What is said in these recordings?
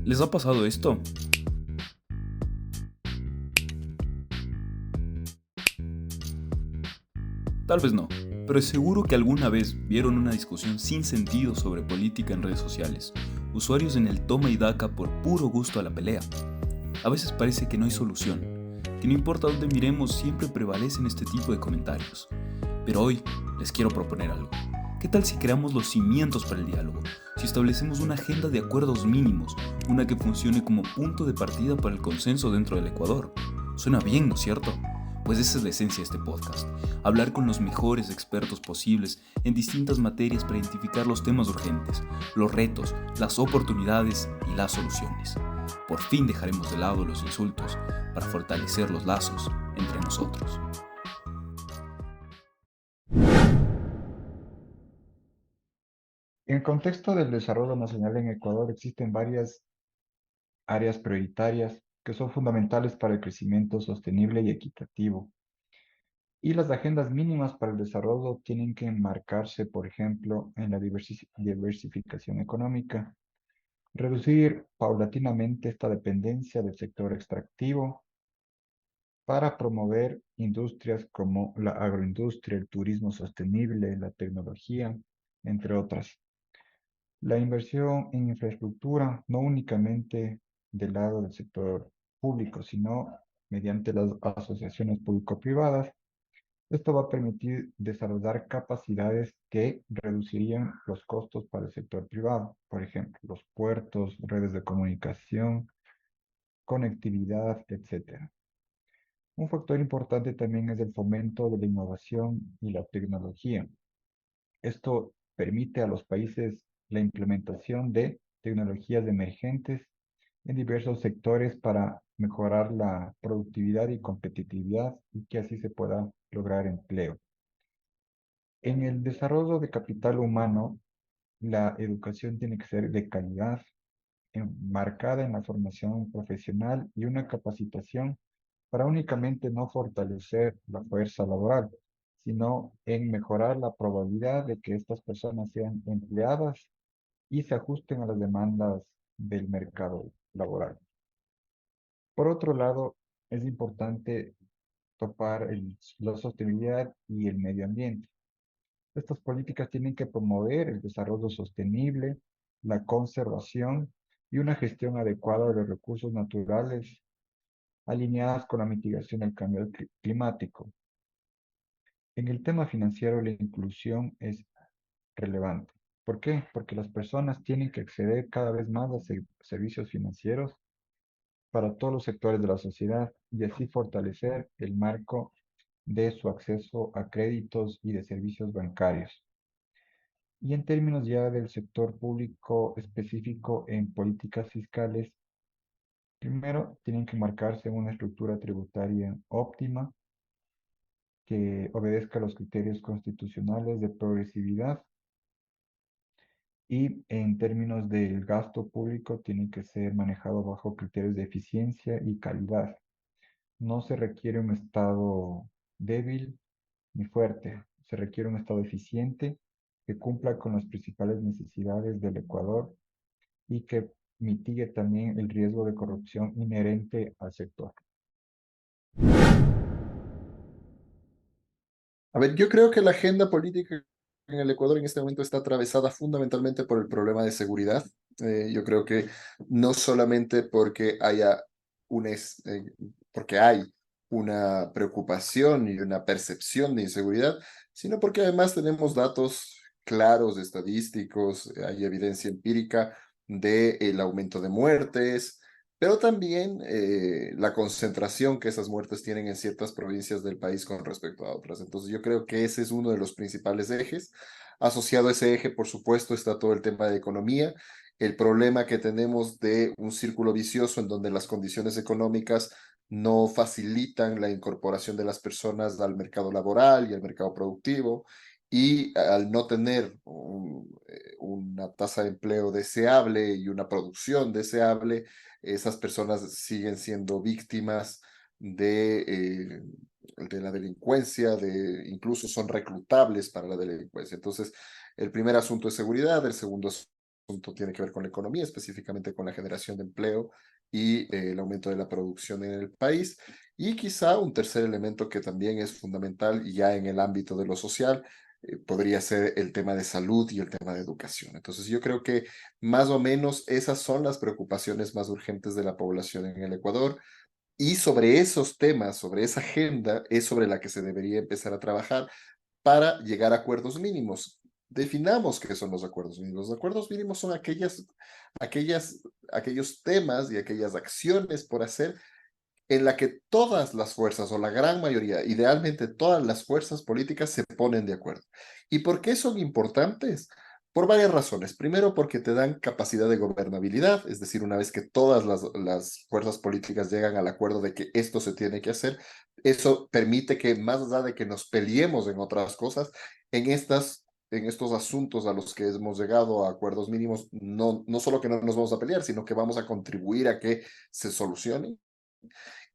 ¿Les ha pasado esto? Tal vez no, pero es seguro que alguna vez vieron una discusión sin sentido sobre política en redes sociales. Usuarios en el toma y daca por puro gusto a la pelea. A veces parece que no hay solución, que no importa dónde miremos siempre prevalecen este tipo de comentarios. Pero hoy les quiero proponer algo. ¿Qué tal si creamos los cimientos para el diálogo? Si establecemos una agenda de acuerdos mínimos, una que funcione como punto de partida para el consenso dentro del Ecuador. Suena bien, ¿no es cierto? Pues esa es la esencia de este podcast. Hablar con los mejores expertos posibles en distintas materias para identificar los temas urgentes, los retos, las oportunidades y las soluciones. Por fin dejaremos de lado los insultos para fortalecer los lazos entre nosotros. En el contexto del desarrollo nacional en Ecuador existen varias áreas prioritarias que son fundamentales para el crecimiento sostenible y equitativo. Y las agendas mínimas para el desarrollo tienen que enmarcarse, por ejemplo, en la diversificación económica, reducir paulatinamente esta dependencia del sector extractivo para promover industrias como la agroindustria, el turismo sostenible, la tecnología, entre otras. La inversión en infraestructura, no únicamente del lado del sector público, sino mediante las asociaciones público-privadas. Esto va a permitir desarrollar capacidades que reducirían los costos para el sector privado, por ejemplo, los puertos, redes de comunicación, conectividad, etcétera. Un factor importante también es el fomento de la innovación y la tecnología. Esto permite a los países la implementación de tecnologías emergentes en diversos sectores para mejorar la productividad y competitividad y que así se pueda lograr empleo. En el desarrollo de capital humano, la educación tiene que ser de calidad, enmarcada en la formación profesional y una capacitación para únicamente no fortalecer la fuerza laboral, sino en mejorar la probabilidad de que estas personas sean empleadas y se ajusten a las demandas del mercado laboral. Por otro lado, es importante topar la sostenibilidad y el medio ambiente. Estas políticas tienen que promover el desarrollo sostenible, la conservación y una gestión adecuada de los recursos naturales alineadas con la mitigación del cambio climático. En el tema financiero, la inclusión es relevante. ¿Por qué? Porque las personas tienen que acceder cada vez más a servicios financieros para todos los sectores de la sociedad y así fortalecer el marco de su acceso a créditos y de servicios bancarios. Y en términos ya del sector público específico en políticas fiscales, primero tienen que marcarse una estructura tributaria óptima que obedezca los criterios constitucionales de progresividad y en términos del gasto público tiene que ser manejado bajo criterios de eficiencia y calidad. No se requiere un Estado débil ni fuerte, se requiere un Estado eficiente que cumpla con las principales necesidades del Ecuador y que mitigue también el riesgo de corrupción inherente al sector. A ver, yo creo que la agenda política en el Ecuador en este momento está atravesada fundamentalmente por el problema de seguridad. Yo creo que no solamente porque porque hay una preocupación y una percepción de inseguridad, sino porque además tenemos datos claros, estadísticos, hay evidencia empírica del aumento de muertes, pero también la concentración que esas muertes tienen en ciertas provincias del país con respecto a otras. Entonces yo creo que ese es uno de los principales ejes. Asociado a ese eje, por supuesto, está todo el tema de economía, el problema que tenemos de un círculo vicioso en donde las condiciones económicas no facilitan la incorporación de las personas al mercado laboral y al mercado productivo. Y al no tener una tasa de empleo deseable y una producción deseable, esas personas siguen siendo víctimas de la delincuencia, incluso son reclutables para la delincuencia. Entonces, el primer asunto es seguridad, el segundo asunto tiene que ver con la economía, específicamente con la generación de empleo y el aumento de la producción en el país. Y quizá un tercer elemento que también es fundamental ya en el ámbito de lo social, podría ser el tema de salud y el tema de educación. Entonces yo creo que más o menos esas son las preocupaciones más urgentes de la población en el Ecuador. Y sobre esos temas, sobre esa agenda, es sobre la que se debería empezar a trabajar para llegar a acuerdos mínimos. Definamos qué son los acuerdos mínimos. Los acuerdos mínimos son aquellos temas y aquellas acciones por hacer en la que todas las fuerzas o la gran mayoría, idealmente todas las fuerzas políticas se ponen de acuerdo. ¿Y por qué son importantes? Por varias razones. Primero, porque te dan capacidad de gobernabilidad, es decir, una vez que todas las fuerzas políticas llegan al acuerdo de que esto se tiene que hacer, eso permite que más allá de que nos peleemos en otras cosas, en estos asuntos a los que hemos llegado a acuerdos mínimos, no solo que no nos vamos a pelear, sino que vamos a contribuir a que se solucionen.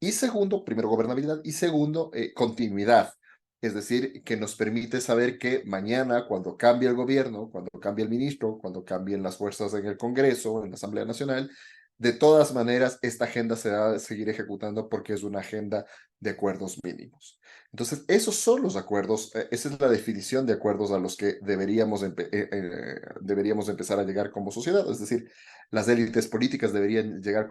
Y segundo, primero, gobernabilidad y segundo, continuidad. Es decir, que nos permite saber que mañana, cuando cambie el gobierno, cuando cambie el ministro, cuando cambien las fuerzas en el Congreso, en la Asamblea Nacional, de todas maneras, esta agenda se va a seguir ejecutando porque es una agenda de acuerdos mínimos. Entonces, esos son los acuerdos, esa es la definición de acuerdos a los que deberíamos empezar a llegar como sociedad. Es decir, las élites políticas deberían llegar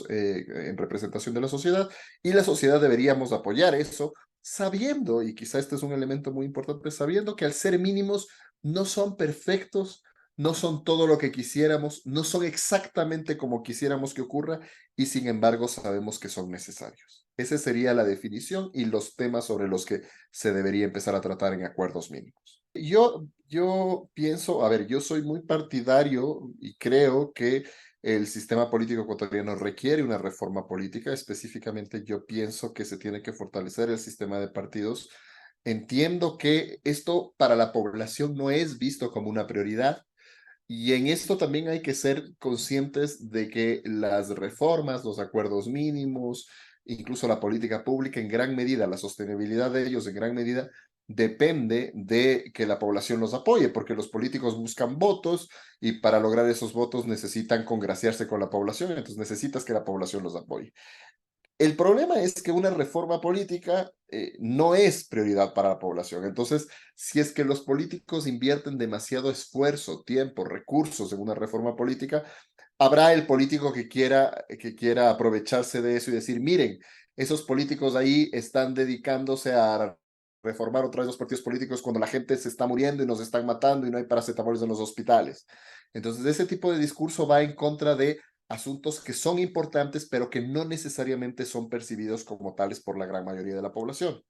en representación de la sociedad y la sociedad deberíamos apoyar eso, sabiendo, y quizá este es un elemento muy importante, sabiendo que al ser mínimos no son perfectos, no son todo lo que quisiéramos, no son exactamente como quisiéramos que ocurra, y sin embargo sabemos que son necesarios. Esa sería la definición y los temas sobre los que se debería empezar a tratar en acuerdos mínimos. Yo pienso, a ver, yo soy muy partidario y creo que el sistema político ecuatoriano requiere una reforma política. Específicamente, yo pienso que se tiene que fortalecer el sistema de partidos. Entiendo que esto para la población no es visto como una prioridad. Y en esto también hay que ser conscientes de que las reformas, los acuerdos mínimos, incluso la política pública, en gran medida, la sostenibilidad de ellos en gran medida depende de que la población los apoye, porque los políticos buscan votos y para lograr esos votos necesitan congraciarse con la población, entonces necesitas que la población los apoye. El problema es que una reforma política no es prioridad para la población. Entonces, si es que los políticos invierten demasiado esfuerzo, tiempo, recursos en una reforma política, habrá el político que quiera aprovecharse de eso y decir, miren, esos políticos ahí están dedicándose a reformar otra vez los partidos políticos cuando la gente se está muriendo y nos están matando y no hay paracetamoles en los hospitales. Entonces, ese tipo de discurso va en contra de asuntos que son importantes, pero que no necesariamente son percibidos como tales por la gran mayoría de la población.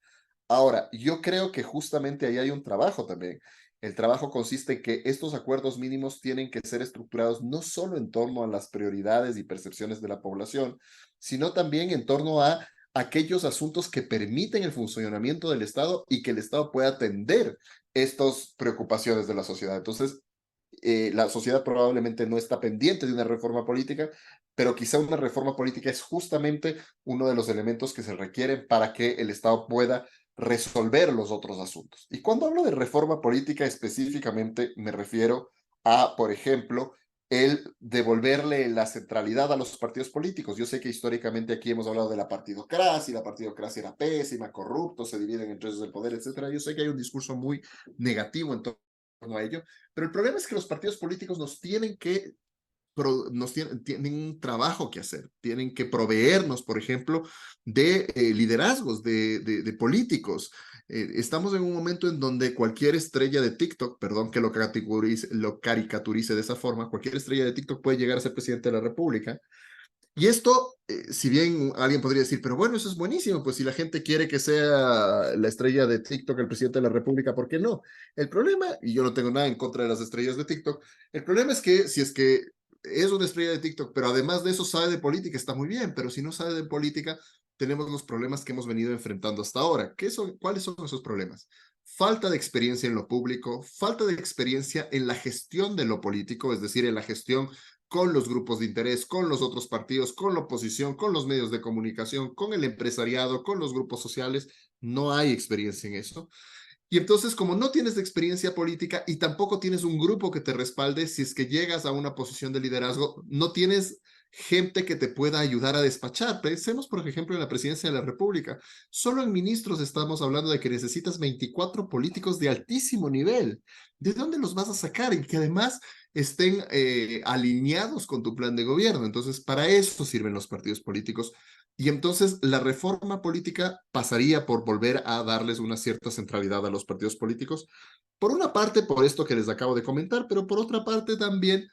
Ahora, yo creo que justamente ahí hay un trabajo también. El trabajo consiste en que estos acuerdos mínimos tienen que ser estructurados no solo en torno a las prioridades y percepciones de la población, sino también en torno a aquellos asuntos que permiten el funcionamiento del Estado y que el Estado pueda atender estas preocupaciones de la sociedad. Entonces, la sociedad probablemente no está pendiente de una reforma política, pero quizá una reforma política es justamente uno de los elementos que se requieren para que el Estado pueda resolver los otros asuntos. Y cuando hablo de reforma política específicamente, me refiero a, por ejemplo, el devolverle la centralidad a los partidos políticos. Yo sé que históricamente aquí hemos hablado de la partidocracia era pésima, corrupto, se dividen entre ellos el poder, etcétera. Yo sé que hay un discurso muy negativo en torno a ello, pero el problema es que los partidos políticos tienen un trabajo que hacer, tienen que proveernos, por ejemplo, de liderazgos, de políticos. Estamos en un momento en donde cualquier estrella de TikTok, perdón que lo caricaturice de esa forma, cualquier estrella de TikTok puede llegar a ser presidente de la República. Y esto, si bien alguien podría decir, pero bueno, eso es buenísimo, pues si la gente quiere que sea la estrella de TikTok el presidente de la República, ¿por qué no? El problema, y yo no tengo nada en contra de las estrellas de TikTok, el problema es que si es que es una estrella de TikTok, pero además de eso sabe de política, está muy bien, pero si no sabe de política, tenemos los problemas que hemos venido enfrentando hasta ahora. ¿Cuáles son esos problemas? Falta de experiencia en lo público, falta de experiencia en la gestión de lo político, es decir, en la gestión con los grupos de interés, con los otros partidos, con la oposición, con los medios de comunicación, con el empresariado, con los grupos sociales. No hay experiencia en eso. Y entonces, como no tienes experiencia política y tampoco tienes un grupo que te respalde, si es que llegas a una posición de liderazgo, no tienes gente que te pueda ayudar a despachar. Pensemos, por ejemplo, en la presidencia de la República. Solo en ministros estamos hablando de que necesitas 24 políticos de altísimo nivel. ¿De dónde los vas a sacar? Y que además estén alineados con tu plan de gobierno. Entonces, para eso sirven los partidos políticos. Y entonces la reforma política pasaría por volver a darles una cierta centralidad a los partidos políticos. Por una parte, por esto que les acabo de comentar, pero por otra parte también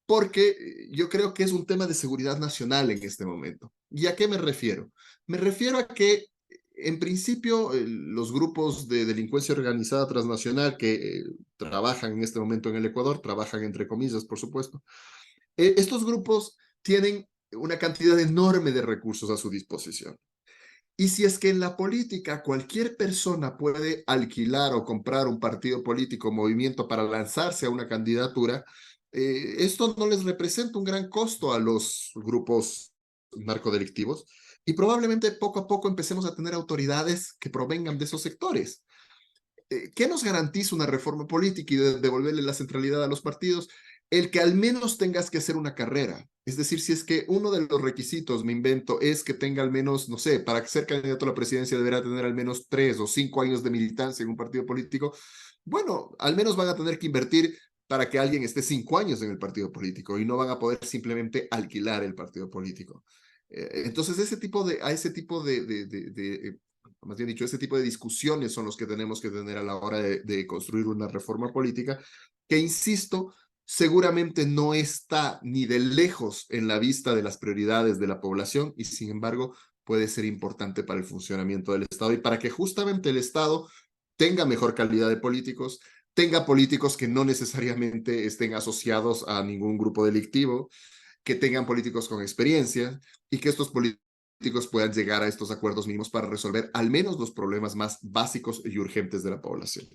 porque yo creo que es un tema de seguridad nacional en este momento. ¿Y a qué me refiero? Me refiero a que, en principio, los grupos de delincuencia organizada transnacional que trabajan en este momento en el Ecuador, trabajan entre comillas, por supuesto, estos grupos tienen una cantidad enorme de recursos a su disposición. Y si es que en la política cualquier persona puede alquilar o comprar un partido político, movimiento para lanzarse a una candidatura, esto no les representa un gran costo a los grupos narcodelictivos y probablemente poco a poco empecemos a tener autoridades que provengan de esos sectores. ¿Qué nos garantiza una reforma política y devolverle la centralidad a los partidos? El que al menos tengas que hacer una carrera. Es decir, si es que uno de los requisitos, me invento, es que tenga al menos, no sé, para ser candidato a la presidencia deberá tener al menos 3 o 5 años de militancia en un partido político, bueno, al menos van a tener que invertir para que alguien esté 5 años en el partido político y no van a poder simplemente alquilar el partido político. Entonces, a ese tipo más bien dicho, ese tipo de discusiones son los que tenemos que tener a la hora de construir una reforma política, que, insisto, seguramente no está ni de lejos en la vista de las prioridades de la población y, sin embargo, puede ser importante para el funcionamiento del Estado y para que justamente el Estado tenga mejor calidad de políticos, tenga políticos que no necesariamente estén asociados a ningún grupo delictivo, que tengan políticos con experiencia y que estos políticos puedan llegar a estos acuerdos mínimos para resolver al menos los problemas más básicos y urgentes de la población.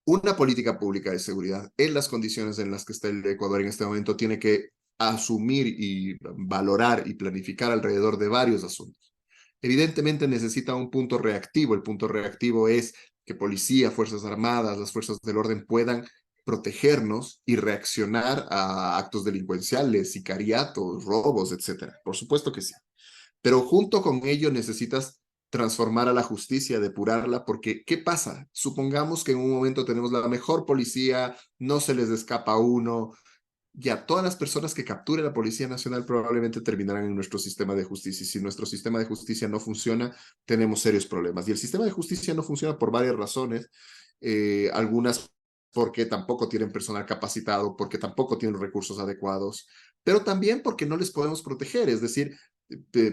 Una política pública de seguridad en las condiciones en las que está el Ecuador en este momento tiene que asumir y valorar y planificar alrededor de varios asuntos. Evidentemente necesita un punto reactivo. El punto reactivo es que policía, fuerzas armadas, las fuerzas del orden puedan protegernos y reaccionar a actos delincuenciales, sicariatos, robos, etcétera. Por supuesto que sí. Pero junto con ello necesitas transformar a la justicia, depurarla, porque ¿qué pasa? Supongamos que en un momento tenemos la mejor policía, no se les escapa uno, ya todas las personas que capture la Policía Nacional probablemente terminarán en nuestro sistema de justicia. Y si nuestro sistema de justicia no funciona, tenemos serios problemas. Y el sistema de justicia no funciona por varias razones, algunas porque tampoco tienen personal capacitado, porque tampoco tienen recursos adecuados, pero también porque no les podemos proteger. Es decir,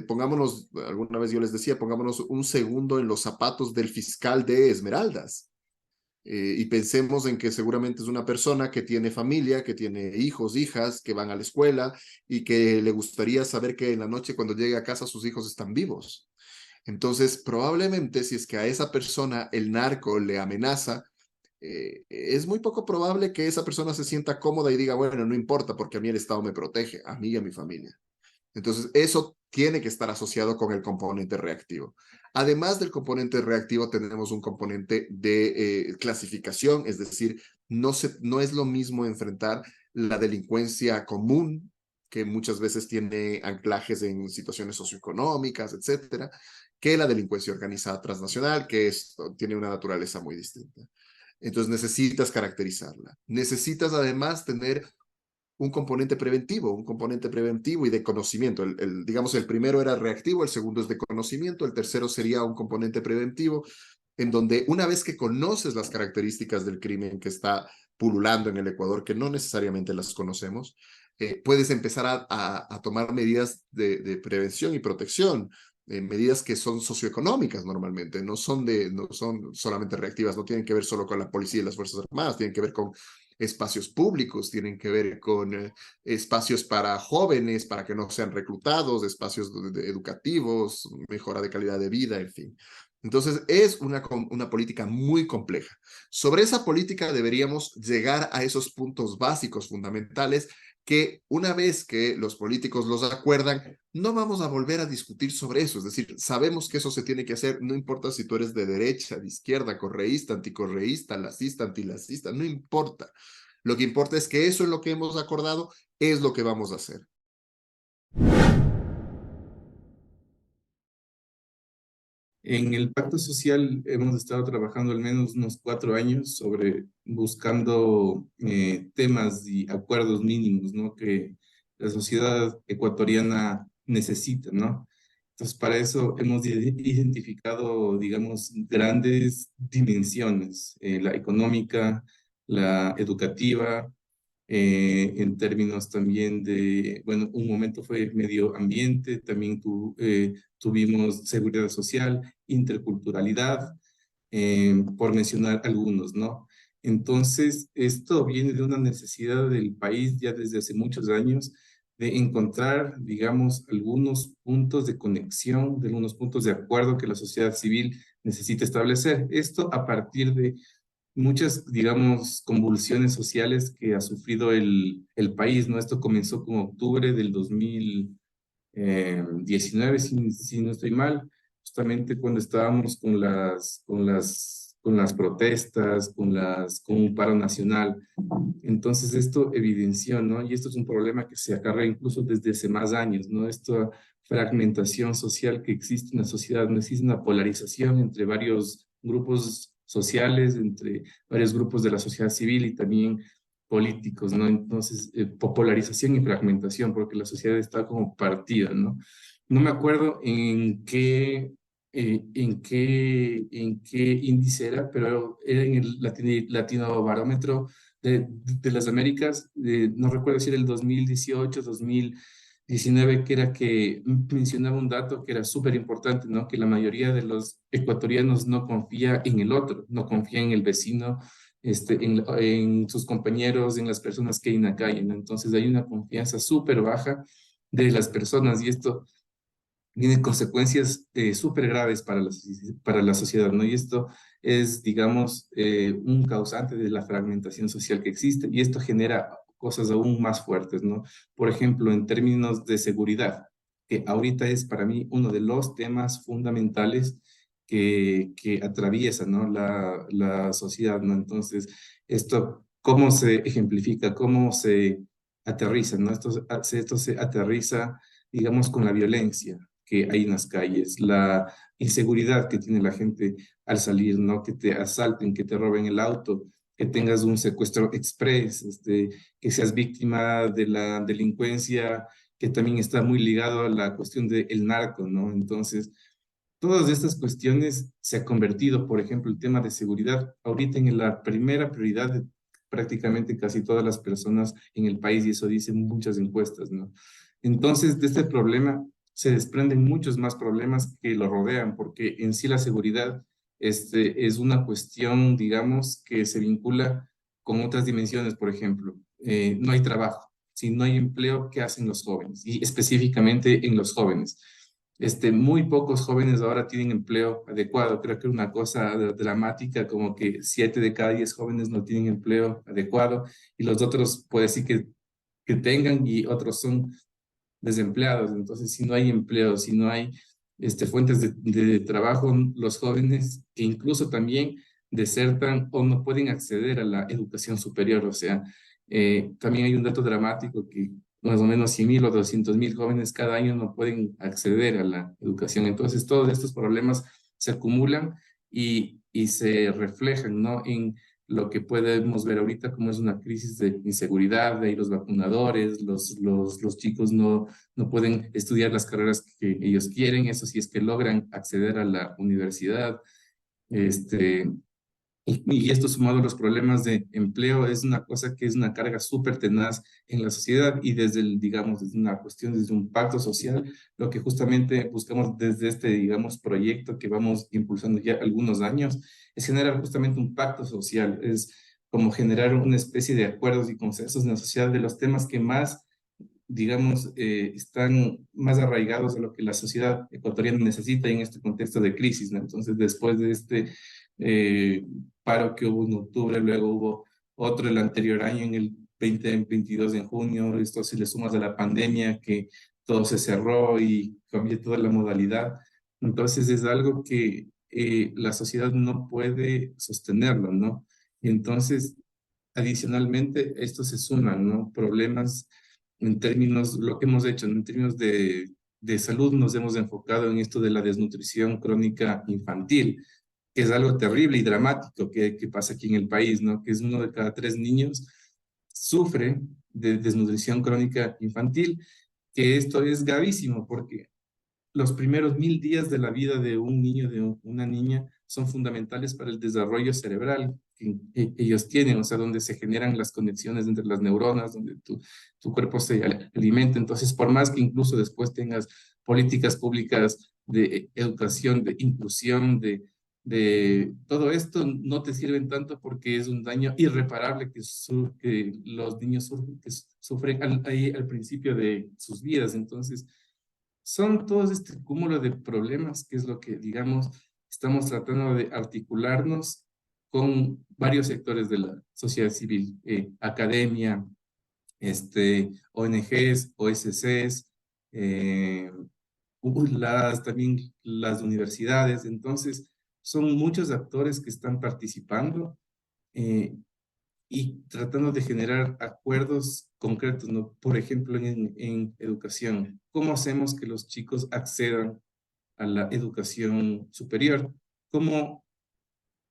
pongámonos, alguna vez yo les decía, pongámonos un segundo en los zapatos del fiscal de Esmeraldas. Y pensemos en que seguramente es una persona que tiene familia, que tiene hijos, hijas, que van a la escuela y que le gustaría saber que en la noche cuando llegue a casa sus hijos están vivos. Entonces, probablemente si es que a esa persona el narco le amenaza, es muy poco probable que esa persona se sienta cómoda y diga, bueno, no importa porque a mí el Estado me protege, a mí y a mi familia. Entonces, eso tiene que estar asociado con el componente reactivo. Además del componente reactivo, tenemos un componente de clasificación, es decir, no es lo mismo enfrentar la delincuencia común, que muchas veces tiene anclajes en situaciones socioeconómicas, etcétera, que la delincuencia organizada transnacional, que tiene una naturaleza muy distinta. Entonces necesitas caracterizarla. Necesitas además tener un componente preventivo y de conocimiento. Digamos, el primero era reactivo, el segundo es de conocimiento, el tercero sería un componente preventivo, en donde una vez que conoces las características del crimen que está pululando en el Ecuador, que no necesariamente las conocemos, puedes empezar a tomar medidas de prevención y protección, medidas que son socioeconómicas normalmente, no son solamente reactivas, no tienen que ver solo con la policía y las Fuerzas Armadas, tienen que ver con espacios públicos, tienen que ver con espacios para jóvenes, para que no sean reclutados, espacios educativos, mejora de calidad de vida, en fin. Entonces, es una política muy compleja. Sobre esa política deberíamos llegar a esos puntos básicos, fundamentales, que una vez que los políticos los acuerdan, no vamos a volver a discutir sobre eso. Es decir, sabemos que eso se tiene que hacer, no importa si tú eres de derecha, de izquierda, correísta, anticorreísta, lacista, antilacista, no importa. Lo que importa es que eso es lo que hemos acordado, es lo que vamos a hacer. En el pacto social hemos estado trabajando al menos unos 4 años sobre buscando temas y acuerdos mínimos, ¿no? Que la sociedad ecuatoriana necesita, ¿no? Entonces, para eso hemos identificado, digamos, grandes dimensiones, la económica, la educativa, en términos también de, bueno, un momento fue medio ambiente, también tuvimos seguridad social, interculturalidad, por mencionar algunos, ¿no? Entonces, esto viene de una necesidad del país ya desde hace muchos años de encontrar, digamos, algunos puntos de conexión, de algunos puntos de acuerdo que la sociedad civil necesita establecer. Esto a partir de muchas, digamos, convulsiones sociales que ha sufrido el país, ¿no? Esto comenzó con octubre del 2019, si no estoy mal, justamente cuando estábamos con las protestas, con un paro nacional. Entonces esto evidenció, ¿no? Y esto es un problema que se acarrea incluso desde hace más años, ¿no? Esta fragmentación social que existe en la sociedad, no existe una polarización entre varios grupos sociales, entre varios grupos de la sociedad civil y también políticos, ¿no? Entonces, popularización y fragmentación, porque la sociedad está como partida, ¿no? No me acuerdo en qué índice era, pero era en el Latino Barómetro de las Américas, no recuerdo si era el 2018, 2019, que era que mencionaba un dato que era súper importante, ¿no? Que la mayoría de los ecuatorianos no confía en el otro, no confía en el vecino, en sus compañeros, en las personas que hay en la calle, ¿no? Entonces hay una confianza súper baja de las personas y esto tiene consecuencias súper graves para la sociedad, ¿no? Y esto es, digamos, un causante de la fragmentación social que existe y esto genera cosas aún más fuertes, ¿no? Por ejemplo, en términos de seguridad, que ahorita es para mí uno de los temas fundamentales que atraviesa, ¿no? La sociedad, ¿no? Entonces, esto, ¿cómo se ejemplifica? ¿Cómo se aterriza, ¿no? Esto se aterriza, digamos, con la violencia que hay en las calles, la inseguridad que tiene la gente al salir, ¿no? Que te asalten, que te roben el auto, que tengas un secuestro express, que seas víctima de la delincuencia, que también está muy ligado a la cuestión del narco, ¿no? Entonces, todas estas cuestiones se ha convertido, por ejemplo, el tema de seguridad, ahorita en la primera prioridad de prácticamente casi todas las personas en el país, y eso dicen muchas encuestas, ¿no? Entonces, de este problema se desprenden muchos más problemas que lo rodean, porque en sí la seguridad es una cuestión, digamos, que se vincula con otras dimensiones, por ejemplo, no hay trabajo, si no hay empleo, ¿qué hacen los jóvenes? Y específicamente en los jóvenes. Muy pocos jóvenes ahora tienen empleo adecuado. Creo que es una cosa dramática, como que 7 de cada 10 jóvenes no tienen empleo adecuado y los otros puede decir que tengan y otros son desempleados. Entonces, si no hay empleo, si no hay fuentes de trabajo, los jóvenes que incluso también desertan o no pueden acceder a la educación superior. O sea, también hay un dato dramático que más o menos 100.000 o 200.000 jóvenes cada año no pueden acceder a la educación. Entonces, todos estos problemas se acumulan y se reflejan, ¿no? En lo que podemos ver ahorita como es una crisis de inseguridad, de ahí los vacunadores, los chicos no pueden estudiar las carreras que ellos quieren, eso sí es que logran acceder a la universidad. Este, y esto sumado a los problemas de empleo es una cosa que es una carga súper tenaz en la sociedad y desde digamos, desde una cuestión, desde un pacto social, lo que justamente buscamos desde digamos, proyecto que vamos impulsando ya algunos años, es generar justamente un pacto social, es como generar una especie de acuerdos y consensos en la sociedad de los temas que más digamos, están más arraigados a lo que la sociedad ecuatoriana necesita en este contexto de crisis, ¿no? Entonces, después de eh, paro que hubo en octubre, luego hubo otro el anterior año, 22 de junio, esto si le sumas a la pandemia, que todo se cerró y cambió toda la modalidad. Entonces es algo que la sociedad no puede sostenerlo, ¿no? Y entonces, adicionalmente, esto se suman, ¿no? Problemas en términos, lo que hemos hecho, ¿no? En términos de salud, nos hemos enfocado en esto de la desnutrición crónica infantil, que es algo terrible y dramático que pasa aquí en el país, ¿no? Que es 1 de cada 3 niños sufre de desnutrición crónica infantil, que esto es gravísimo porque los primeros 1000 días de la vida de un niño, de una niña, son fundamentales para el desarrollo cerebral que ellos tienen, o sea, donde se generan las conexiones entre las neuronas, donde tu cuerpo se alimenta. Entonces, por más que incluso después tengas políticas públicas de educación, de inclusión, de todo esto, no te sirven tanto porque es un daño irreparable que los niños que sufren ahí al principio de sus vidas. Entonces, son todos este cúmulo de problemas que es lo que, digamos, estamos tratando de articularnos con varios sectores de la sociedad civil, academia, ONGs, OSCs, también las universidades. Entonces, son muchos actores que están participando y tratando de generar acuerdos concretos, ¿no? Por ejemplo, en educación, ¿cómo hacemos que los chicos accedan a la educación superior? ¿Cómo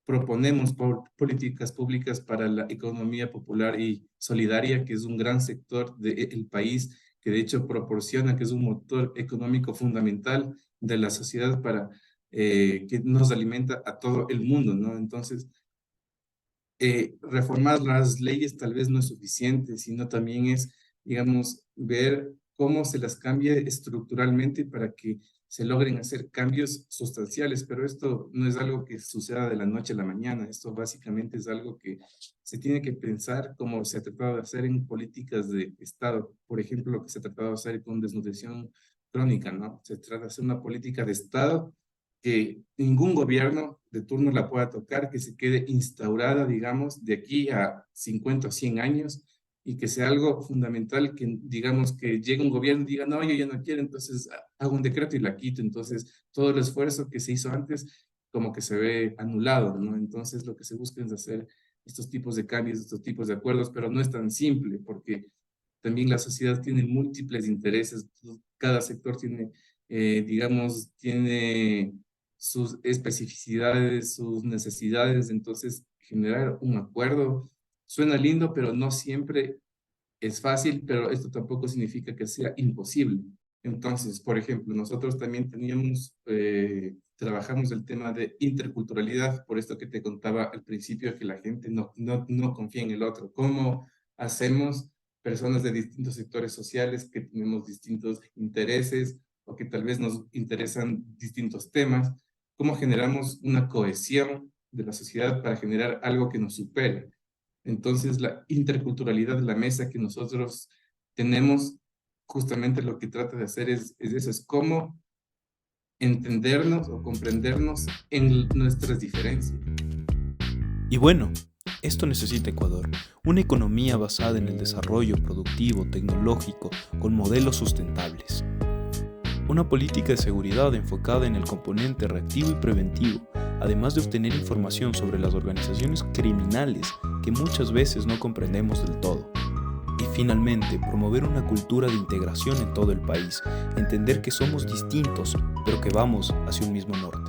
proponemos políticas públicas para la economía popular y solidaria, que es un gran sector del país, que de hecho proporciona, que es un motor económico fundamental de la sociedad para que nos alimenta a todo el mundo, ¿no? Entonces, reformar las leyes tal vez no es suficiente, sino también es, digamos, ver cómo se las cambia estructuralmente para que se logren hacer cambios sustanciales, pero esto no es algo que suceda de la noche a la mañana, esto básicamente es algo que se tiene que pensar como se ha tratado de hacer en políticas de Estado, por ejemplo, lo que se ha tratado de hacer con desnutrición crónica, ¿no? Se trata de hacer una política de Estado que ningún gobierno de turno la pueda tocar, que se quede instaurada, digamos, de aquí a 50 o 100 años y que sea algo fundamental que, digamos, que llegue un gobierno y diga, no, yo ya no quiero, entonces hago un decreto y la quito. Entonces, todo el esfuerzo que se hizo antes como que se ve anulado, ¿no? Entonces, lo que se busca es hacer estos tipos de cambios, estos tipos de acuerdos, pero no es tan simple porque también la sociedad tiene múltiples intereses, cada sector tiene, digamos, tiene sus especificidades, sus necesidades. Entonces generar un acuerdo suena lindo, pero no siempre es fácil, pero esto tampoco significa que sea imposible. Entonces, por ejemplo, nosotros también trabajamos el tema de interculturalidad, por esto que te contaba al principio, que la gente no confía en el otro. ¿Cómo hacemos personas de distintos sectores sociales que tenemos distintos intereses o que tal vez nos interesan distintos temas? ¿Cómo generamos una cohesión de la sociedad para generar algo que nos supere? Entonces, la interculturalidad de la mesa que nosotros tenemos, justamente lo que trata de hacer es eso, es cómo entendernos o comprendernos en nuestras diferencias. Y bueno, esto necesita Ecuador, una economía basada en el desarrollo productivo, tecnológico, con modelos sustentables. Una política de seguridad enfocada en el componente reactivo y preventivo, además de obtener información sobre las organizaciones criminales que muchas veces no comprendemos del todo. Y finalmente, promover una cultura de integración en todo el país, entender que somos distintos, pero que vamos hacia un mismo norte.